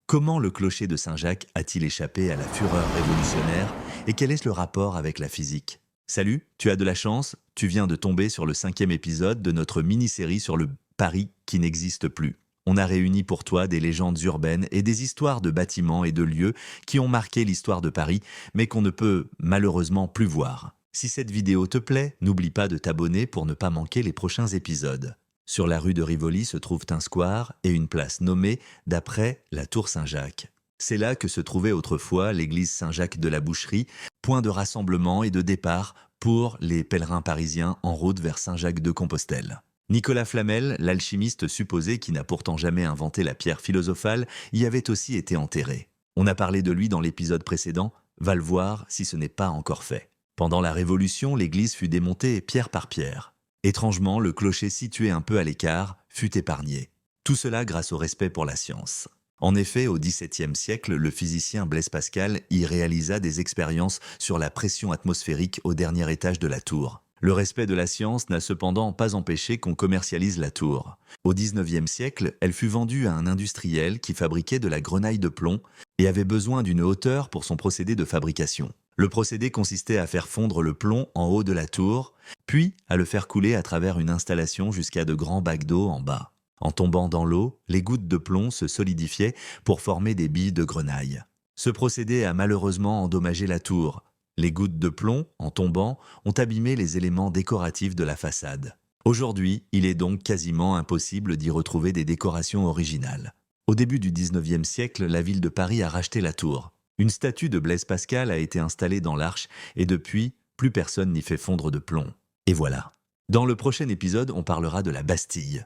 Comment le clocher de Saint-Jacques a-t-il échappé à la fureur révolutionnaire et quel est le rapport avec la physique? Salut, tu as de la chance, tu viens de tomber sur le 5e épisode de notre mini-série sur le Paris qui n'existe plus. On a réuni pour toi des légendes urbaines et des histoires de bâtiments et de lieux qui ont marqué l'histoire de Paris, mais qu'on ne peut malheureusement plus voir. Si cette vidéo te plaît, n'oublie pas de t'abonner pour ne pas manquer les prochains épisodes. Sur la rue de Rivoli se trouvent un square et une place nommée d'après la tour Saint-Jacques. C'est là que se trouvait autrefois l'église Saint-Jacques de la Boucherie, point de rassemblement et de départ pour les pèlerins parisiens en route vers Saint-Jacques-de-Compostelle. Nicolas Flamel, l'alchimiste supposé qui n'a pourtant jamais inventé la pierre philosophale, y avait aussi été enterré. On a parlé de lui dans l'épisode précédent, va le voir si ce n'est pas encore fait. Pendant la Révolution, l'église fut démontée pierre par pierre. Étrangement, le clocher situé un peu à l'écart fut épargné. Tout cela grâce au respect pour la science. En effet, au XVIIe siècle, le physicien Blaise Pascal y réalisa des expériences sur la pression atmosphérique au dernier étage de la tour. Le respect de la science n'a cependant pas empêché qu'on commercialise la tour. Au XIXe siècle, elle fut vendue à un industriel qui fabriquait de la grenaille de plomb et avait besoin d'une hauteur pour son procédé de fabrication. Le procédé consistait à faire fondre le plomb en haut de la tour, puis à le faire couler à travers une installation jusqu'à de grands bacs d'eau en bas. En tombant dans l'eau, les gouttes de plomb se solidifiaient pour former des billes de grenaille. Ce procédé a malheureusement endommagé la tour. Les gouttes de plomb, en tombant, ont abîmé les éléments décoratifs de la façade. Aujourd'hui, il est donc quasiment impossible d'y retrouver des décorations originales. Au début du XIXe siècle, la ville de Paris a racheté la tour. Une statue de Blaise Pascal a été installée dans l'arche et depuis, plus personne n'y fait fondre de plomb. Et voilà. Dans le prochain épisode, on parlera de la Bastille.